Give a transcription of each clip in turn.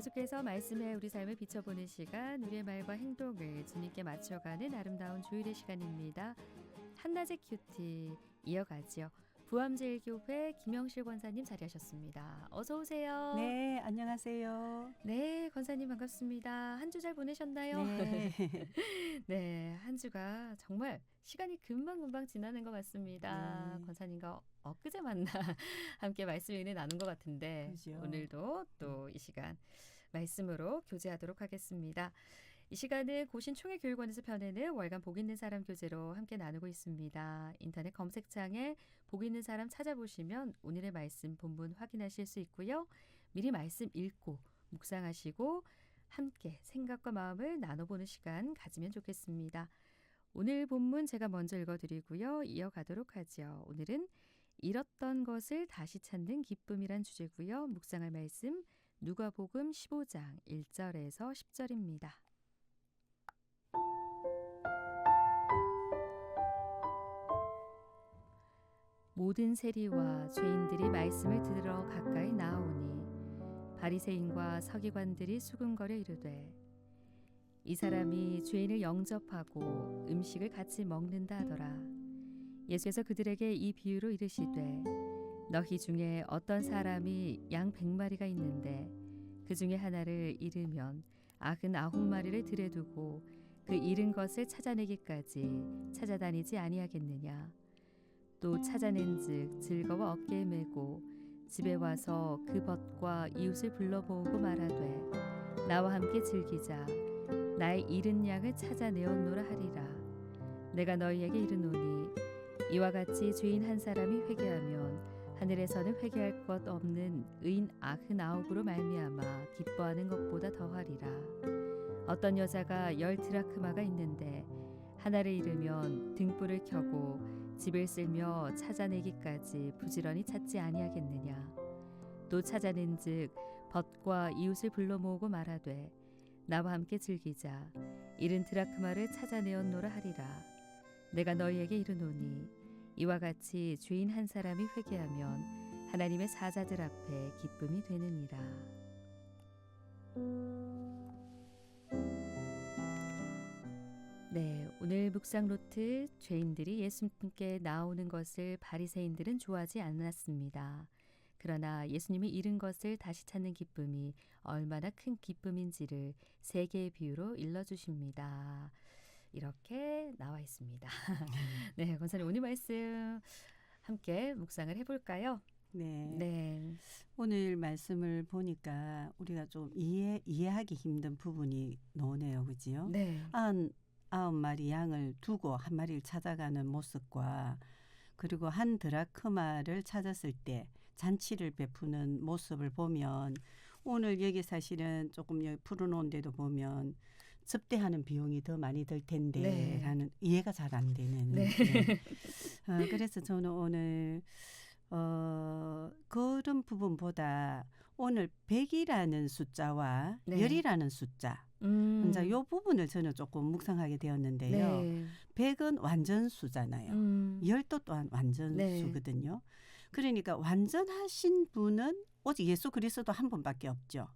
계속해서 말씀에 우리 삶을 비춰보는 시간, 우리의 말과 행동을 주님께 맞춰가는 아름다운 주일의 시간입니다. 한낮의 큐티 이어가지요. 부암제일교회 김영실 권사님 자리하셨습니다. 어서 오세요. 네, 안녕하세요. 네, 권사님 반갑습니다. 한 주 잘 보내셨나요? 네. 네, 한 주가 정말 시간이 금방금방 지나는 것 같습니다. 네. 권사님과 엊그제 만나 함께 말씀 은혜 나눈 것 같은데 그죠. 오늘도 또 이 시간 말씀으로 교제하도록 하겠습니다. 이 시간은 고신 총회교육원에서 펴내는 월간 복 있는 사람 교재로 함께 나누고 있습니다. 인터넷 검색창에 복 있는 사람 찾아보시면 오늘의 말씀 본문 확인하실 수 있고요. 미리 말씀 읽고 묵상하시고 함께 생각과 마음을 나눠보는 시간 가지면 좋겠습니다. 오늘 본문 제가 먼저 읽어드리고요. 이어가도록 하죠. 오늘은 잃었던 것을 다시 찾는 기쁨이란 주제고요. 묵상할 말씀 누가복음 15장 1절에서 10절입니다. 모든 세리와 죄인들이 말씀을 들으러 가까이 나아오니 바리새인과 서기관들이 수군거려 이르되 이 사람이 죄인을 영접하고 음식을 같이 먹는다 하더라. 예수께서 그들에게 이 비유로 이르시되 너희 중에 어떤 사람이 양 100마리가 있는데 그 중에 하나를 잃으면 99마리를 들에 두고 그 잃은 것을 찾아내기까지 찾아다니지 아니하겠느냐. 또 찾아낸즉 즐거워 어깨에 메고 집에 와서 그 벗과 이웃을 불러 모으고 말하되 나와 함께 즐기자. 나의 잃은 양을 찾아내었노라 하리라. 내가 너희에게 이르노니 이와 같이 죄인 한 사람이 회개하면 하늘에서는 회개할 것 없는 의인 99으로 말미암아 기뻐하는 것보다 더하리라. 어떤 여자가 10드라크마가 있는데 하나를 잃으면 등불을 켜고 집을 쓸며 찾아내기까지 부지런히 찾지 아니하겠느냐. 또 찾아낸즉 벗과 이웃을 불러 모으고 말하되 나와 함께 즐기자. 잃은 드라크마를 찾아내었노라 하리라. 내가 너희에게 이르노니 이와 같이 죄인 한 사람이 회개하면 하나님의 사자들 앞에 기쁨이 되느니라. 네, 오늘 묵상 노트 죄인들이 예수님께 나오는 것을 바리새인들은 좋아하지 않았습니다. 그러나 예수님이 잃은 것을 다시 찾는 기쁨이 얼마나 큰 기쁨인지를 세 개의 비유로 일러주십니다. 이렇게 나와 있습니다. 네, 권사님 오늘 말씀 함께 묵상을 해볼까요? 네. 네. 오늘 말씀을 보니까 우리가 좀 이해하기 힘든 부분이 나오네요. 그지요? 네. 99마리 양을 두고 한 마리를 찾아가는 모습과 그리고 한 드라크마를 찾았을 때 잔치를 베푸는 모습을 보면 오늘 여기 사실은 조금 여기 풀어놓은 데도 보면 접대하는 비용이 더 많이 들 텐데 네. 라는 이해가 잘 안 되는. 네. 네. 그래서 저는 오늘 그런 부분보다 오늘 100이라는 숫자와 네. 10이라는 숫자 이 부분을 저는 조금 묵상하게 되었는데요. 네. 100은 완전수잖아요. 10도 또한 완전수거든요. 그러니까 완전하신 분은 오직 예수 그리스도 한 분밖에 없죠.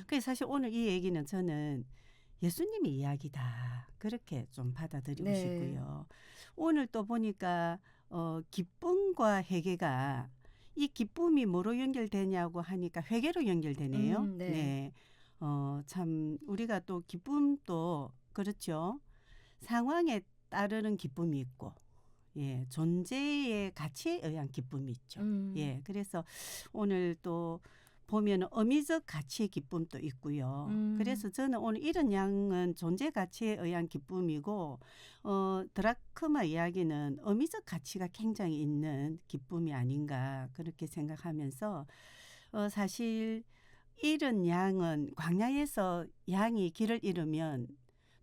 그래서 사실 오늘 이 얘기는 저는 예수님의 이야기다. 그렇게 좀 받아들이고 네. 싶고요. 오늘 또 보니까 기쁨과 회개가 이 기쁨이 뭐로 연결되냐고 하니까 회개로 연결되네요. 네. 네. 참 우리가 또 기쁨도 그렇죠. 상황에 따르는 기쁨이 있고 예, 존재의 가치에 의한 기쁨이 있죠. 예, 그래서 오늘 또 보면 어미적 가치의 기쁨도 있고요. 그래서 저는 오늘 이런 양은 존재 가치에 의한 기쁨이고 드라크마 이야기는 어미적 가치가 굉장히 있는 기쁨이 아닌가 그렇게 생각하면서 사실 잃은 양은 광야에서 양이 길을 잃으면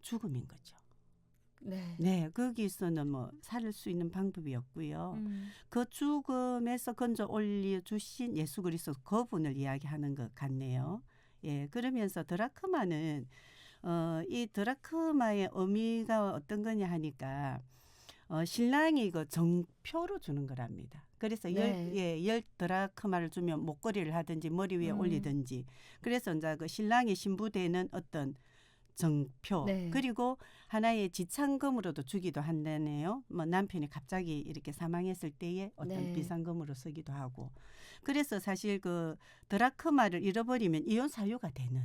죽음인 거죠. 네. 네, 거기서는 뭐 살 수 있는 방법이 없고요. 그 죽음에서 건져 올려 주신 예수 그리스도 그분을 이야기하는 것 같네요. 예, 그러면서 드라크마는 이 드라크마의 의미가 어떤 거냐 하니까 신랑이 그 정표로 주는 거랍니다. 그래서 네. 열 드라크마를 주면 목걸이를 하든지 머리 위에 올리든지. 그래서 이제 그 신랑이 신부되는 어떤 정표 네. 그리고 하나의 지참금으로도 주기도 한다네요. 뭐 남편이 갑자기 이렇게 사망했을 때에 어떤 네. 비상금으로 쓰기도 하고. 그래서 사실 그 드라크마를 잃어버리면 이혼 사유가 되는.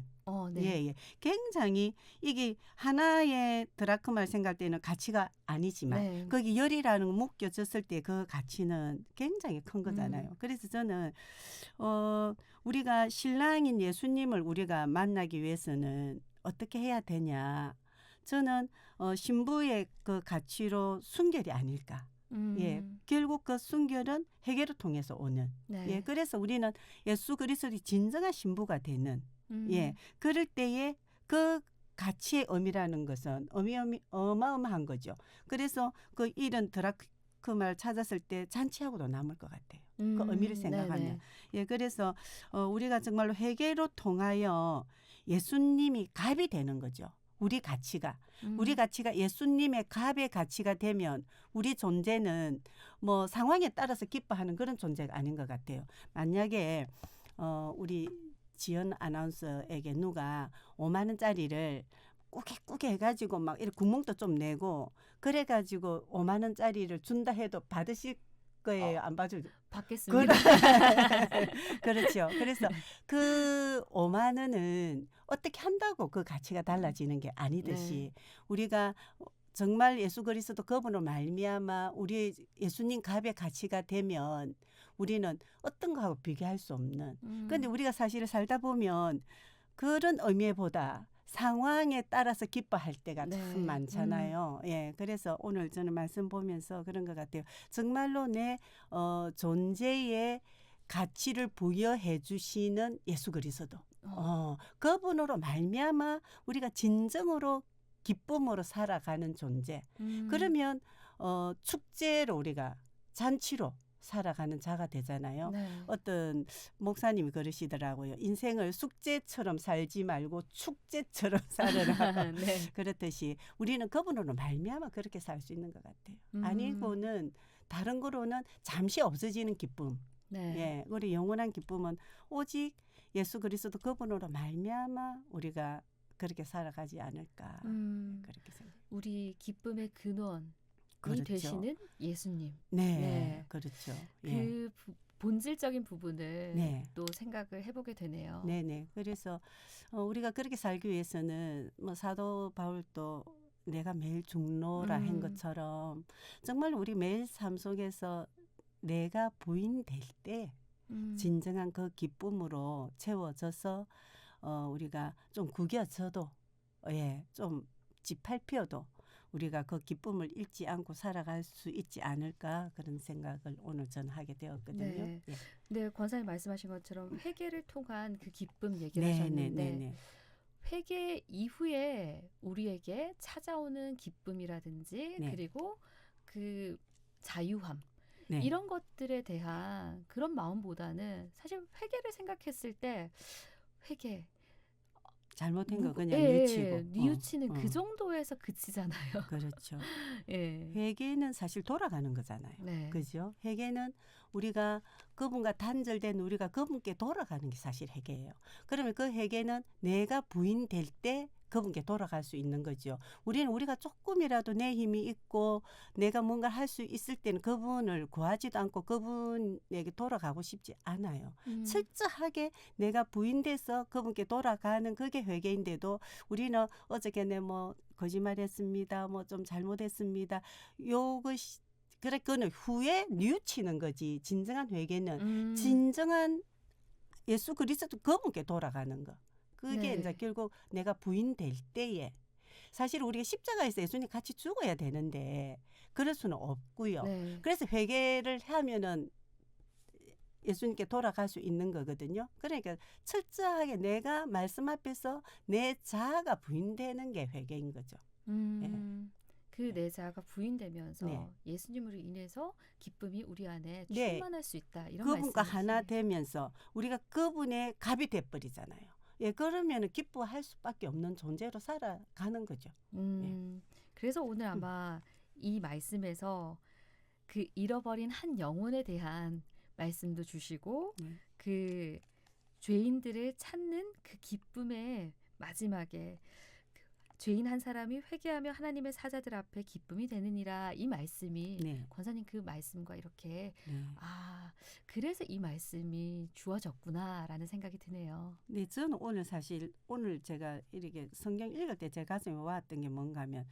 네. 예. 굉장히 이게 하나의 드라크마를 생각할 때는 가치가 아니지만 네. 거기 열이라는 거 묶여졌을 때 그 가치는 굉장히 큰 거잖아요. 그래서 저는 우리가 신랑인 예수님을 우리가 만나기 위해서는 어떻게 해야 되냐. 저는 신부의 그 가치로 순결이 아닐까. 예, 결국 그 순결은 회개를 통해서 오는. 네. 예, 그래서 우리는 예수 그리스도의 진정한 신부가 되는. 예, 그럴 때에 그 가치의 의미라는 것은 어마어마한 거죠. 그래서 그 이런 드라크마를 찾았을 때 잔치하고도 남을 것 같아요. 그 의미를 생각하면. 네네. 예, 그래서 우리가 정말로 회개로 통하여 예수님이 갑이 되는 거죠. 우리 가치가 예수님의 갑의 가치가 되면 우리 존재는 뭐 상황에 따라서 기뻐하는 그런 존재가 아닌 것 같아요. 만약에 우리 지연 아나운서에게 누가 5만 원짜리를 꾸게 해가지고 막 이렇게 구멍도 좀 내고 그래가지고 5만 원짜리를 준다 해도 받으실 거예요? 안 받을? 받겠습니다. 그렇죠. 그래서 그 5만 원은 어떻게 한다고 그 가치가 달라지는 게 아니듯이 우리가 정말 예수 그리스도 그분으로 말미암아 우리 예수님 갑의 가치가 되면 우리는 어떤 거하고 비교할 수 없는. 그런데 우리가 사실 살다 보면 그런 의미보다 상황에 따라서 기뻐할 때가 참 많잖아요. 예, 그래서 오늘 저는 말씀 보면서 그런 것 같아요. 정말로 내 존재의 가치를 부여해 주시는 예수 그리스도. 그분으로 말미암아 우리가 진정으로 기쁨으로 살아가는 존재. 그러면 축제로 우리가 잔치로 살아가는 자가 되잖아요. 네. 어떤 목사님이 그러시더라고요. 인생을 숙제처럼 살지 말고 축제처럼 살아라. 네. 그렇듯이 우리는 그분으로 말미암아 그렇게 살 수 있는 것 같아요. 아니고는 다른 거로는 잠시 없어지는 기쁨. 네. 예, 우리 영원한 기쁨은 오직 예수 그리스도 그분으로 말미암아 우리가 그렇게 살아가지 않을까 그렇게 생각해요. 우리 기쁨의 근원이 그렇죠. 되시는 예수님. 네, 그렇죠. 그 본질적인 부분을 네. 또 생각을 해보게 되네요. 네네. 그래서 우리가 그렇게 살기 위해서는 뭐 사도 바울도 내가 매일 중노라 한 것처럼 정말 우리 매일 삶 속에서 내가 부인될 때 진정한 그 기쁨으로 채워져서 우리가 좀 구겨져도 좀 짓밟혀도 우리가 그 기쁨을 잃지 않고 살아갈 수 있지 않을까 그런 생각을 오늘 저는 하게 되었거든요. 네. 예. 네, 권사님 말씀하신 것처럼 회개를 통한 그 기쁨 얘기를 하셨는데 회개 이후에 우리에게 찾아오는 기쁨이라든지 그리고 그 자유함 이런 것들에 대한 그런 마음보다는 사실 회개를 생각했을 때 회개 잘못된 거 그냥 뉘우치고. 뉘우치는 그 정도에서 그치잖아요. 그렇죠. 예. 회개는 사실 돌아가는 거잖아요. 네. 그죠? 회개는 우리가 그분과 단절된 우리가 그분께 돌아가는 게 사실 회개예요. 그러면 그 회개는 내가 부인될 때 그분께 돌아갈 수 있는 거죠. 우리가 조금이라도 내 힘이 있고 내가 뭔가 할 수 있을 때는 그분을 구하지도 않고 그분에게 돌아가고 싶지 않아요. 철저하게 내가 부인돼서 그분께 돌아가는 그게 회개인데도 우리는 어저께 뭐 거짓말했습니다. 뭐 좀 잘못했습니다. 요것이 그래 그거는 후에 뉘우치는 거지. 진정한 회개는 진정한 예수 그리스도 그분께 돌아가는 거. 그게 이제 결국 내가 부인될 때에 사실 우리가 십자가에서 예수님 같이 죽어야 되는데 그럴 수는 없고요. 그래서 회개를 하면은 예수님께 돌아갈 수 있는 거거든요. 그러니까 철저하게 내가 말씀 앞에서 내 자아가 부인되는 게 회개인 거죠. 그 내 자아가 부인되면서 예수님으로 인해서 기쁨이 우리 안에 충만할 수 있다. 이런 그분과 말씀이시죠. 하나 되면서 우리가 그분의 갑이 돼버리잖아요. 예, 그러면 기뻐할 수밖에 없는 존재로 살아가는 거죠. 그래서 오늘 아마 이 말씀에서 그 잃어버린 한 영혼에 대한 말씀도 주시고 네. 그 죄인들을 찾는 그 기쁨의 마지막에 그 죄인 한 사람이 회개하며 하나님의 사자들 앞에 기쁨이 되느니라 이 말씀이 네. 권사님 그 말씀과 이렇게 네. 그래서 이 말씀이 주어졌구나라는 생각이 드네요. 네, 저는 오늘 제가 이렇게 성경 읽을 때 제 가슴에 와왔던 게 뭔가 하면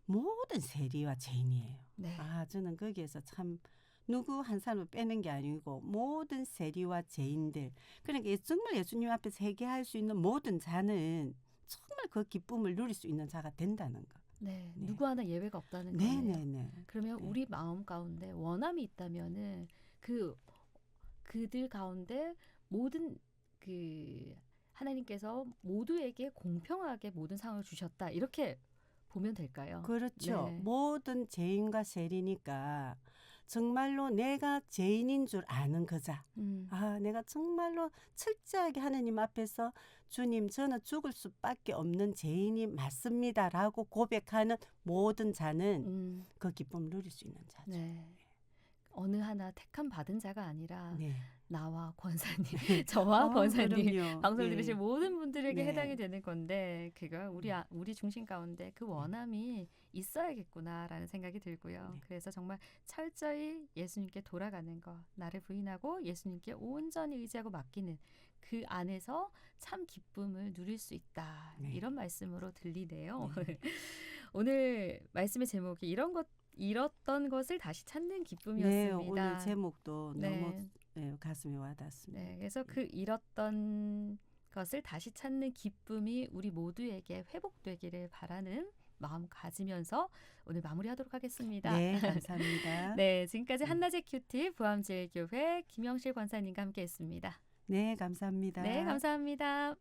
모든 세리와 죄인이에요. 네. 저는 거기에서 참 누구 한 사람을 빼는 게 아니고 모든 세리와 죄인들. 그러니까 정말 예수님 앞에서 회개할 수 있는 모든 자는 정말 그 기쁨을 누릴 수 있는 자가 된다는 거. 네. 네. 누구 하나 예외가 없다는 네, 거예요. 네, 네. 그러면 네. 우리 마음 가운데 원함이 있다면은 그들 가운데 모든 그 하나님께서 모두에게 공평하게 모든 상을 주셨다. 이렇게 보면 될까요? 그렇죠. 네. 모든 죄인과 세리니까 정말로 내가 죄인인 줄 아는 그자. 내가 정말로 철저하게 하나님 앞에서 주님 저는 죽을 수밖에 없는 죄인이 맞습니다라고 고백하는 모든 자는 그 기쁨을 누릴 수 있는 자죠. 네. 어느 하나 택함 받은 자가 아니라 네. 나와 권사님, 저와 권사님, 그럼요. 방송 예. 들으신 모든 분들에게 네. 해당이 되는 건데 그가 우리 중심 가운데 그 원함이 있어야겠구나라는 생각이 들고요. 네. 그래서 정말 철저히 예수님께 돌아가는 것, 나를 부인하고 예수님께 온전히 의지하고 맡기는 그 안에서 참 기쁨을 누릴 수 있다. 네. 이런 말씀으로 들리네요. 네. 오늘 말씀의 제목이 잃었던 것을 다시 찾는 기쁨이었습니다. 네, 오늘 제목도 네. 너무 가슴에 와닿습니다. 네, 그래서 그 잃었던 것을 다시 찾는 기쁨이 우리 모두에게 회복되기를 바라는 마음 가지면서 오늘 마무리하도록 하겠습니다. 네, 감사합니다. 네, 지금까지 한낮의 큐티 부암제일교회 김영실 권사님과 함께했습니다. 네, 감사합니다. 네, 감사합니다.